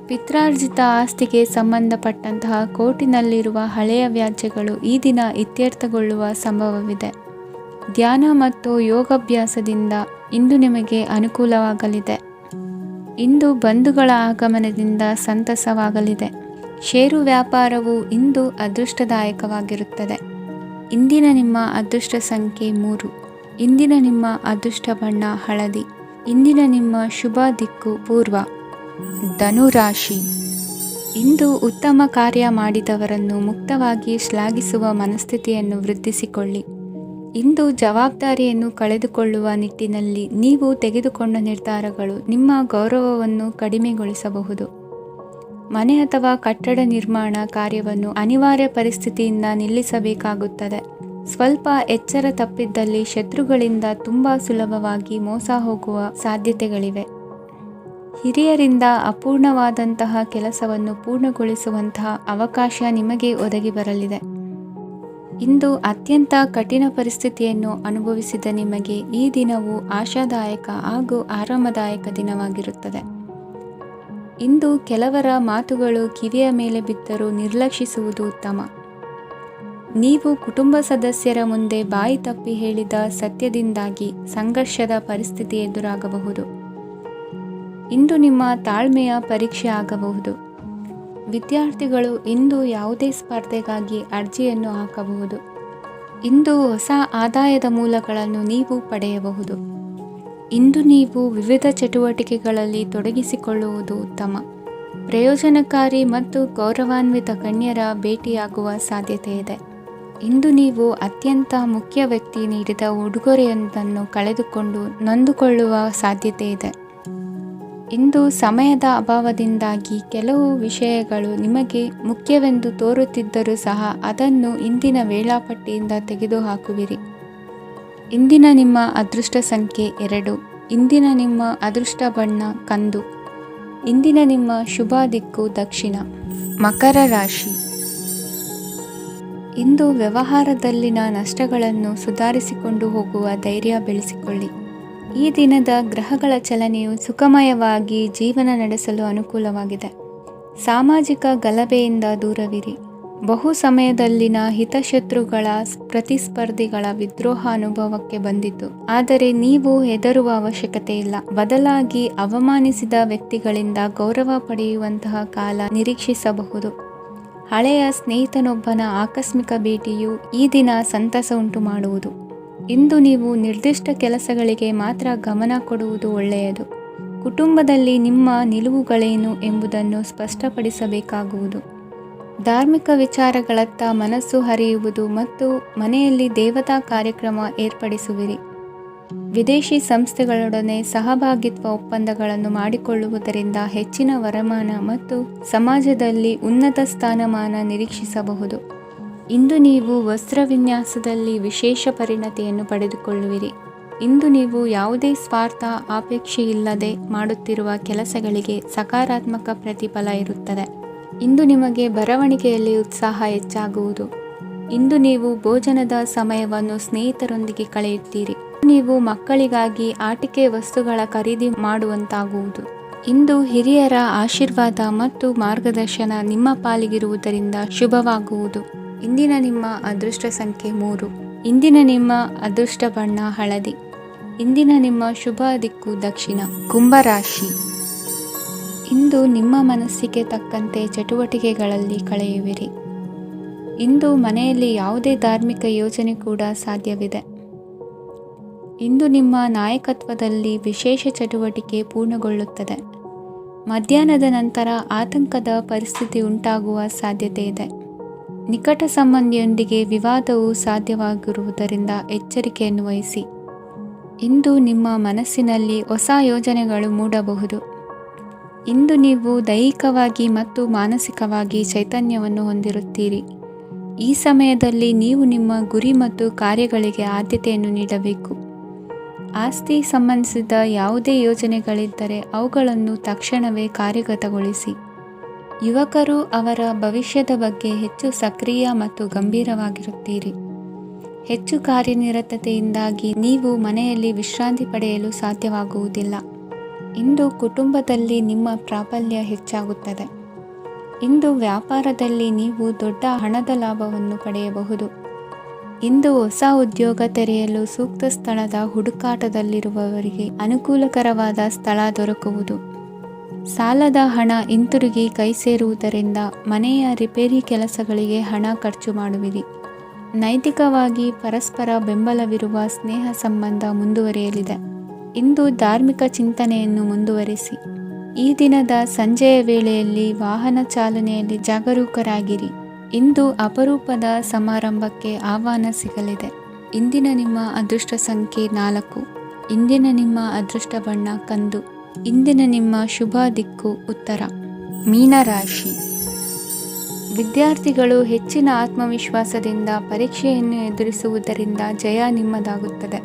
ಪಿತ್ರಾರ್ಜಿತ ಆಸ್ತಿಗೆ ಸಂಬಂಧಪಟ್ಟಂತಹ ಕೋರ್ಟಿನಲ್ಲಿರುವ ಹಳೆಯ ವ್ಯಾಜ್ಯಗಳು ಈ ದಿನ ಇತ್ಯರ್ಥಗೊಳ್ಳುವ ಸಂಭವವಿದೆ. ಧ್ಯಾನ ಮತ್ತು ಯೋಗಾಭ್ಯಾಸದಿಂದ ಇಂದು ನಿಮಗೆ ಅನುಕೂಲವಾಗಲಿದೆ. ಇಂದು ಬಂಧುಗಳ ಆಗಮನದಿಂದ ಸಂತಸವಾಗಲಿದೆ. ಷೇರು ವ್ಯಾಪಾರವು ಇಂದು ಅದೃಷ್ಟದಾಯಕವಾಗಿರುತ್ತದೆ. ಇಂದಿನ ನಿಮ್ಮ ಅದೃಷ್ಟ ಸಂಖ್ಯೆ 3. ಇಂದಿನ ನಿಮ್ಮ ಅದೃಷ್ಟ ಬಣ್ಣ ಹಳದಿ. ಇಂದಿನ ನಿಮ್ಮ ಶುಭ ದಿಕ್ಕು ಪೂರ್ವ. ಧನುರಾಶಿ. ಇಂದು ಉತ್ತಮ ಕಾರ್ಯ ಮಾಡಿದವರನ್ನು ಮುಕ್ತವಾಗಿ ಶ್ಲಾಘಿಸುವ ಮನಸ್ಥಿತಿಯನ್ನು ವೃದ್ಧಿಸಿಕೊಳ್ಳಿ. ಇಂದು ಜವಾಬ್ದಾರಿಯನ್ನು ಕಳೆದುಕೊಳ್ಳುವ ನಿಟ್ಟಿನಲ್ಲಿ ನೀವು ತೆಗೆದುಕೊಂಡ ನಿರ್ಧಾರಗಳು ನಿಮ್ಮ ಗೌರವವನ್ನು ಕಡಿಮೆಗೊಳಿಸಬಹುದು. ಮನೆ ಅಥವಾ ಕಟ್ಟಡ ನಿರ್ಮಾಣ ಕಾರ್ಯವನ್ನು ಅನಿವಾರ್ಯ ಪರಿಸ್ಥಿತಿಯಿಂದ ನಿಲ್ಲಿಸಬೇಕಾಗುತ್ತದೆ. ಸ್ವಲ್ಪ ಎಚ್ಚರ ತಪ್ಪಿದ್ದಲ್ಲಿ ಶತ್ರುಗಳಿಂದ ತುಂಬ ಸುಲಭವಾಗಿ ಮೋಸ ಹೋಗುವ ಸಾಧ್ಯತೆಗಳಿವೆ. ಹಿರಿಯರಿಂದ ಅಪೂರ್ಣವಾದಂತಹ ಕೆಲಸವನ್ನು ಪೂರ್ಣಗೊಳಿಸುವಂತಹ ಅವಕಾಶ ನಿಮಗೆ ಒದಗಿ ಬರಲಿದೆ. ಇಂದು ಅತ್ಯಂತ ಕಠಿಣ ಪರಿಸ್ಥಿತಿಯನ್ನು ಅನುಭವಿಸಿದ ನಿಮಗೆ ಈ ದಿನವು ಆಶಾದಾಯಕ ಹಾಗೂ ಆರಾಮದಾಯಕ ದಿನವಾಗಿರುತ್ತದೆ. ಇಂದು ಕೆಲವರ ಮಾತುಗಳು ಕಿವಿಯ ಮೇಲೆ ಬಿದ್ದರೂ ನಿರ್ಲಕ್ಷಿಸುವುದು ಉತ್ತಮ. ನೀವು ಕುಟುಂಬ ಸದಸ್ಯರ ಮುಂದೆ ಬಾಯಿ ತಪ್ಪಿ ಹೇಳಿದ ಸತ್ಯದಿಂದಾಗಿ ಸಂಘರ್ಷದ ಪರಿಸ್ಥಿತಿ ಎದುರಾಗಬಹುದು. ಇಂದು ನಿಮ್ಮ ತಾಳ್ಮೆಯ ಪರೀಕ್ಷೆ ಆಗಬಹುದು. ವಿದ್ಯಾರ್ಥಿಗಳು ಇಂದು ಯಾವುದೇ ಸ್ಪರ್ಧೆಗಾಗಿ ಅರ್ಜಿಯನ್ನು ಹಾಕಬಹುದು. ಇಂದು ಹೊಸ ಆದಾಯದ ಮೂಲಗಳನ್ನು ನೀವು ಪಡೆಯಬಹುದು. ಇಂದು ನೀವು ವಿವಿಧ ಚಟುವಟಿಕೆಗಳಲ್ಲಿ ತೊಡಗಿಸಿಕೊಳ್ಳುವುದು ಉತ್ತಮ. ಪ್ರಯೋಜನಕಾರಿ ಮತ್ತು ಗೌರವಾನ್ವಿತ ಗಣ್ಯರ ಭೇಟಿಯಾಗುವ ಸಾಧ್ಯತೆ ಇದೆ. ಇಂದು ನೀವು ಅತ್ಯಂತ ಮುಖ್ಯ ವ್ಯಕ್ತಿ ನೀಡಿದ ಉಡುಗೊರೆಯೊಂದನ್ನು ಕಳೆದುಕೊಂಡು ನೊಂದುಕೊಳ್ಳುವ ಸಾಧ್ಯತೆ ಇದೆ. ಇಂದು ಸಮಯದ ಅಭಾವದಿಂದಾಗಿ ಕೆಲವು ವಿಷಯಗಳು ನಿಮಗೆ ಮುಖ್ಯವೆಂದು ತೋರುತ್ತಿದ್ದರೂ ಸಹ ಅದನ್ನು ಇಂದಿನ ವೇಳಾಪಟ್ಟಿಯಿಂದ ತೆಗೆದುಹಾಕುವಿರಿ. ಇಂದಿನ ನಿಮ್ಮ ಅದೃಷ್ಟ ಸಂಖ್ಯೆ 2. ಇಂದಿನ ನಿಮ್ಮ ಅದೃಷ್ಟ ಬಣ್ಣ ಕಂದು. ಇಂದಿನ ನಿಮ್ಮ ಶುಭ ದಿಕ್ಕು ದಕ್ಷಿಣ. ಮಕರ ರಾಶಿ. ಇಂದು ವ್ಯವಹಾರದಲ್ಲಿನ ನಷ್ಟಗಳನ್ನು ಸುಧಾರಿಸಿಕೊಂಡು ಹೋಗುವ ಧೈರ್ಯ ಬೆಳೆಸಿಕೊಳ್ಳಿ. ಈ ದಿನದ ಗ್ರಹಗಳ ಚಲನೆಯು ಸುಖಮಯವಾಗಿ ಜೀವನ ನಡೆಸಲು ಅನುಕೂಲವಾಗಿದೆ. ಸಾಮಾಜಿಕ ಗಲಭೆಯಿಂದ ದೂರವಿರಿ. ಬಹು ಸಮಯದಲ್ಲಿನ ಹಿತಶತ್ರುಗಳ ಪ್ರತಿಸ್ಪರ್ಧಿಗಳ ವಿದ್ರೋಹ ಅನುಭವಕ್ಕೆ ಬಂದಿತು. ಆದರೆ ನೀವು ಹೆದರುವ ಅವಶ್ಯಕತೆ ಇಲ್ಲ. ಬದಲಾಗಿ ಅವಮಾನಿಸಿದ ವ್ಯಕ್ತಿಗಳಿಂದ ಗೌರವ ಪಡೆಯುವಂತಹ ಕಾಲ ನಿರೀಕ್ಷಿಸಬಹುದು. ಹಳೆಯ ಸ್ನೇಹಿತನೊಬ್ಬನ ಆಕಸ್ಮಿಕ ಭೇಟಿಯು ಈ ದಿನ ಸಂತಸ ಉಂಟು ಮಾಡುವುದು. ಇಂದು ನೀವು ನಿರ್ದಿಷ್ಟ ಕೆಲಸಗಳಿಗೆ ಮಾತ್ರ ಗಮನ ಕೊಡುವುದು ಒಳ್ಳೆಯದು. ಕುಟುಂಬದಲ್ಲಿ ನಿಮ್ಮ ನಿಲುವುಗಳೇನು ಎಂಬುದನ್ನು ಸ್ಪಷ್ಟಪಡಿಸಬೇಕಾಗುವುದು. ಧಾರ್ಮಿಕ ವಿಚಾರಗಳತ್ತ ಮನಸ್ಸು ಹರಿಯುವುದು ಮತ್ತು ಮನೆಯಲ್ಲಿ ದೇವತಾ ಕಾರ್ಯಕ್ರಮ ಏರ್ಪಡಿಸುವಿರಿ. ವಿದೇಶಿ ಸಂಸ್ಥೆಗಳೊಡನೆ ಸಹಭಾಗಿತ್ವ ಒಪ್ಪಂದಗಳನ್ನು ಮಾಡಿಕೊಳ್ಳುವುದರಿಂದ ಹೆಚ್ಚಿನ ವರಮಾನ ಮತ್ತು ಸಮಾಜದಲ್ಲಿ ಉನ್ನತ ಸ್ಥಾನಮಾನ ನಿರೀಕ್ಷಿಸಬಹುದು. ಇಂದು ನೀವು ವಸ್ತ್ರವಿನ್ಯಾಸದಲ್ಲಿ ವಿಶೇಷ ಪರಿಣತಿಯನ್ನು ಪಡೆದುಕೊಳ್ಳುವಿರಿ. ಇಂದು ನೀವು ಯಾವುದೇ ಸ್ವಾರ್ಥ ಅಪೇಕ್ಷೆಯಿಲ್ಲದೆ ಮಾಡುತ್ತಿರುವ ಕೆಲಸಗಳಿಗೆ ಸಕಾರಾತ್ಮಕ ಪ್ರತಿಫಲ ಇರುತ್ತದೆ. ಇಂದು ನಿಮಗೆ ಬರವಣಿಗೆಯಲ್ಲಿ ಉತ್ಸಾಹ ಹೆಚ್ಚಾಗುವುದು. ಇಂದು ನೀವು ಭೋಜನದ ಸಮಯವನ್ನು ಸ್ನೇಹಿತರೊಂದಿಗೆ ಕಳೆಯುತ್ತೀರಿ. ನೀವು ಮಕ್ಕಳಿಗಾಗಿ ಆಟಿಕೆ ವಸ್ತುಗಳ ಖರೀದಿ ಮಾಡುವಂತಾಗುವುದು. ಇಂದು ಹಿರಿಯರ ಆಶೀರ್ವಾದ ಮತ್ತು ಮಾರ್ಗದರ್ಶನ ನಿಮ್ಮ ಪಾಲಿಗಿರುವುದರಿಂದ ಶುಭವಾಗುವುದು. ಇಂದಿನ ನಿಮ್ಮ ಅದೃಷ್ಟ ಸಂಖ್ಯೆ 3. ಇಂದಿನ ನಿಮ್ಮ ಅದೃಷ್ಟ ಬಣ್ಣ ಹಳದಿ. ಇಂದಿನ ನಿಮ್ಮ ಶುಭ ದಿಕ್ಕು ದಕ್ಷಿಣ. ಕುಂಭರಾಶಿ. ಇಂದು ನಿಮ್ಮ ಮನಸ್ಸಿಗೆ ತಕ್ಕಂತೆ ಚಟುವಟಿಕೆಗಳಲ್ಲಿ ಕಳೆಯುವಿರಿ. ಇಂದು ಮನೆಯಲ್ಲಿ ಯಾವುದೇ ಧಾರ್ಮಿಕ ಯೋಜನೆ ಕೂಡ ಸಾಧ್ಯವಿದೆ. ಇಂದು ನಿಮ್ಮ ನಾಯಕತ್ವದಲ್ಲಿ ವಿಶೇಷ ಚಟುವಟಿಕೆ ಪೂರ್ಣಗೊಳ್ಳುತ್ತದೆ. ಮಧ್ಯಾಹ್ನದ ನಂತರ ಆತಂಕದ ಪರಿಸ್ಥಿತಿ ಉಂಟಾಗುವ ಸಾಧ್ಯತೆ ಇದೆ. ನಿಕಟ ಸಂಬಂಧಿಯೊಂದಿಗೆ ವಿವಾದವು ಸಾಧ್ಯವಾಗಿರುವುದರಿಂದ ಎಚ್ಚರಿಕೆಯನ್ನು ವಹಿಸಿ. ಇಂದು ನಿಮ್ಮ ಮನಸ್ಸಿನಲ್ಲಿ ಹೊಸ ಯೋಜನೆಗಳು ಮೂಡಬಹುದು. ಇಂದು ನೀವು ದೈಹಿಕವಾಗಿ ಮತ್ತು ಮಾನಸಿಕವಾಗಿ ಚೈತನ್ಯವನ್ನು ಹೊಂದಿರುತ್ತೀರಿ. ಈ ಸಮಯದಲ್ಲಿ ನೀವು ನಿಮ್ಮ ಗುರಿ ಮತ್ತು ಕಾರ್ಯಗಳಿಗೆ ಆದ್ಯತೆಯನ್ನು ನೀಡಬೇಕು. ಆಸ್ತಿ ಸಂಬಂಧಿಸಿದ ಯಾವುದೇ ಯೋಜನೆಗಳಿದ್ದರೆ ಅವುಗಳನ್ನು ತಕ್ಷಣವೇ ಕಾರ್ಯಗತಗೊಳಿಸಿ. ಯುವಕರು ಅವರ ಭವಿಷ್ಯದ ಬಗ್ಗೆ ಹೆಚ್ಚು ಸಕ್ರಿಯ ಮತ್ತು ಗಂಭೀರವಾಗಿರುತ್ತೀರಿ. ಹೆಚ್ಚು ಕಾರ್ಯನಿರತತೆಯಿಂದಾಗಿ ನೀವು ಮನೆಯಲ್ಲಿ ವಿಶ್ರಾಂತಿ ಪಡೆಯಲು ಸಾಧ್ಯವಾಗುವುದಿಲ್ಲ. ಇಂದು ಕುಟುಂಬದಲ್ಲಿ ನಿಮ್ಮ ಪ್ರಾಬಲ್ಯ ಹೆಚ್ಚಾಗುತ್ತದೆ. ಇಂದು ವ್ಯಾಪಾರದಲ್ಲಿ ನೀವು ದೊಡ್ಡ ಹಣದ ಲಾಭವನ್ನು ಪಡೆಯಬಹುದು. ಇಂದು ಹೊಸ ಉದ್ಯೋಗ ತೆರೆಯಲು ಸೂಕ್ತ ಸ್ಥಳದ ಹುಡುಕಾಟದಲ್ಲಿರುವವರಿಗೆ ಅನುಕೂಲಕರವಾದ ಸ್ಥಳ ದೊರಕುವುದು. ಸಾಲದ ಹಣ ಹಿಂತಿರುಗಿ ಕೈ ಸೇರುವುದರಿಂದ ಮನೆಯ ರಿಪೇರಿ ಕೆಲಸಗಳಿಗೆ ಹಣ ಖರ್ಚು ಮಾಡುವಿರಿ. ನೈತಿಕವಾಗಿ ಪರಸ್ಪರ ಬೆಂಬಲವಿರುವ ಸ್ನೇಹ ಸಂಬಂಧ ಮುಂದುವರಿಯಲಿದೆ. ಇಂದು ಧಾರ್ಮಿಕ ಚಿಂತನೆಯನ್ನು ಮುಂದುವರಿಸಿ. ಈ ದಿನದ ಸಂಜೆಯ ವೇಳೆಯಲ್ಲಿ ವಾಹನ ಚಾಲನೆಯಲ್ಲಿ ಜಾಗರೂಕರಾಗಿರಿ. ಇಂದು ಅಪರೂಪದ ಸಮಾರಂಭಕ್ಕೆ ಆಹ್ವಾನ ಸಿಗಲಿದೆ. ಇಂದಿನ ನಿಮ್ಮ ಅದೃಷ್ಟ ಸಂಖ್ಯೆ 4. ಇಂದಿನ ನಿಮ್ಮ ಅದೃಷ್ಟ ಬಣ್ಣ ಕಂದು. ಇಂದಿನ ನಿಮ್ಮ ಶುಭ ದಿಕ್ಕು ಉತ್ತರ. ಮೀನರಾಶಿ. ವಿದ್ಯಾರ್ಥಿಗಳು ಹೆಚ್ಚಿನ ಆತ್ಮವಿಶ್ವಾಸದಿಂದ ಪರೀಕ್ಷೆಯನ್ನು ಎದುರಿಸುವುದರಿಂದ ಜಯ ನಿಮ್ಮದಾಗುತ್ತದೆ.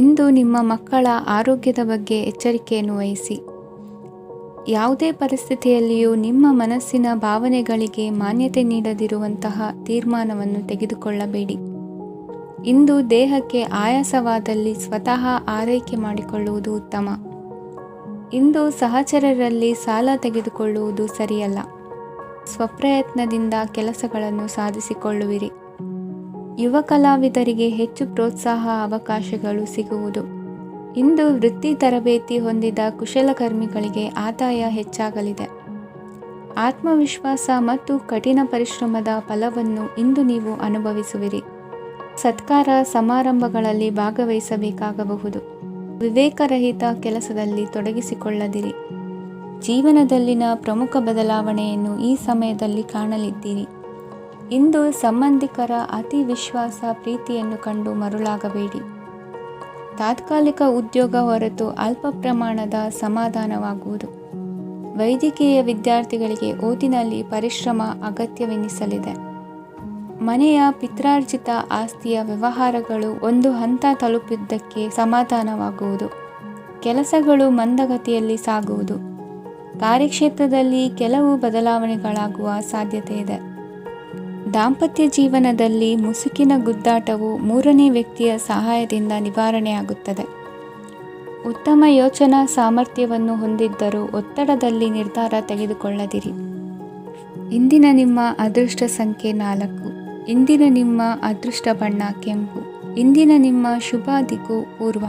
ಇಂದು ನಿಮ್ಮ ಮಕ್ಕಳ ಆರೋಗ್ಯದ ಬಗ್ಗೆ ಎಚ್ಚರಿಕೆಯನ್ನು ವಹಿಸಿ. ಯಾವುದೇ ಪರಿಸ್ಥಿತಿಯಲ್ಲಿಯೂ ನಿಮ್ಮ ಮನಸ್ಸಿನ ಭಾವನೆಗಳಿಗೆ ಮಾನ್ಯತೆ ನೀಡದಿರುವಂತಹ ತೀರ್ಮಾನವನ್ನು ತೆಗೆದುಕೊಳ್ಳಬೇಡಿ. ಇಂದು ದೇಹಕ್ಕೆ ಆಯಾಸವಾದಲ್ಲಿ ಸ್ವತಃ ಆರೈಕೆ ಮಾಡಿಕೊಳ್ಳುವುದು ಉತ್ತಮ. ಇಂದು ಸಹಚರರಲ್ಲಿ ಸಾಲ ತೆಗೆದುಕೊಳ್ಳುವುದು ಸರಿಯಲ್ಲ. ಸ್ವಪ್ರಯತ್ನದಿಂದ ಕೆಲಸಗಳನ್ನು ಸಾಧಿಸಿಕೊಳ್ಳುವಿರಿ. ಯುವ ಕಲಾವಿದರಿಗೆ ಹೆಚ್ಚು ಪ್ರೋತ್ಸಾಹ ಅವಕಾಶಗಳು ಸಿಗುವುದು. ಇಂದು ವೃತ್ತಿ ತರಬೇತಿ ಹೊಂದಿದ ಕುಶಲಕರ್ಮಿಗಳಿಗೆ ಆದಾಯ ಹೆಚ್ಚಾಗಲಿದೆ. ಆತ್ಮವಿಶ್ವಾಸ ಮತ್ತು ಕಠಿಣ ಪರಿಶ್ರಮದ ಫಲವನ್ನು ಇಂದು ನೀವು ಅನುಭವಿಸುವಿರಿ. ಸತ್ಕಾರ ಸಮಾರಂಭಗಳಲ್ಲಿ ಭಾಗವಹಿಸಬೇಕಾಗಬಹುದು. ವಿವೇಕರಹಿತ ಕೆಲಸದಲ್ಲಿ ತೊಡಗಿಸಿಕೊಳ್ಳದಿರಿ. ಜೀವನದಲ್ಲಿನ ಪ್ರಮುಖ ಬದಲಾವಣೆಯನ್ನು ಈ ಸಮಯದಲ್ಲಿ ಕಾಣಲಿದ್ದೀರಿ. ಇಂದು ಸಂಬಂಧಿಕರ ಅತಿ ವಿಶ್ವಾಸ ಪ್ರೀತಿಯನ್ನು ಕಂಡು ಮರುಳಾಗಬೇಡಿ. ತಾತ್ಕಾಲಿಕ ಉದ್ಯೋಗ ಹೊರತು ಅಲ್ಪ ಪ್ರಮಾಣದ ಸಮಾಧಾನವಾಗುವುದು. ವೈದ್ಯಕೀಯ ವಿದ್ಯಾರ್ಥಿಗಳಿಗೆ ಓದಿನಲ್ಲಿ ಪರಿಶ್ರಮ ಅಗತ್ಯವೆನಿಸಲಿದೆ. ಮನೆಯ ಪಿತ್ರಾರ್ಜಿತ ಆಸ್ತಿಯ ವ್ಯವಹಾರಗಳು ಒಂದು ಹಂತ ತಲುಪಿದ್ದಕ್ಕೆ ಸಮಾಧಾನವಾಗುವುದು. ಕೆಲಸಗಳು ಮಂದಗತಿಯಲ್ಲಿ ಸಾಗುವುದು. ಕಾರ್ಯಕ್ಷೇತ್ರದಲ್ಲಿ ಕೆಲವು ಬದಲಾವಣೆಗಳಾಗುವ ಸಾಧ್ಯತೆ ಇದೆ. ದಾಂಪತ್ಯ ಜೀವನದಲ್ಲಿ ಮುಸುಕಿನ ಗುದ್ದಾಟವು 3ನೇ ವ್ಯಕ್ತಿಯ ಸಹಾಯದಿಂದ ನಿವಾರಣೆಯಾಗುತ್ತದೆ. ಉತ್ತಮ ಯೋಚನಾ ಸಾಮರ್ಥ್ಯವನ್ನು ಹೊಂದಿದ್ದರೂ ಒತ್ತಡದಲ್ಲಿ ನಿರ್ಧಾರ ತೆಗೆದುಕೊಳ್ಳದಿರಿ. ಇಂದಿನ ನಿಮ್ಮ ಅದೃಷ್ಟ ಸಂಖ್ಯೆ 4. ಇಂದಿನ ನಿಮ್ಮ ಅದೃಷ್ಟ ಬಣ್ಣ ಕೆಂಪು. ಇಂದಿನ ನಿಮ್ಮ ಶುಭ ದಿಕ್ಕು ಪೂರ್ವ.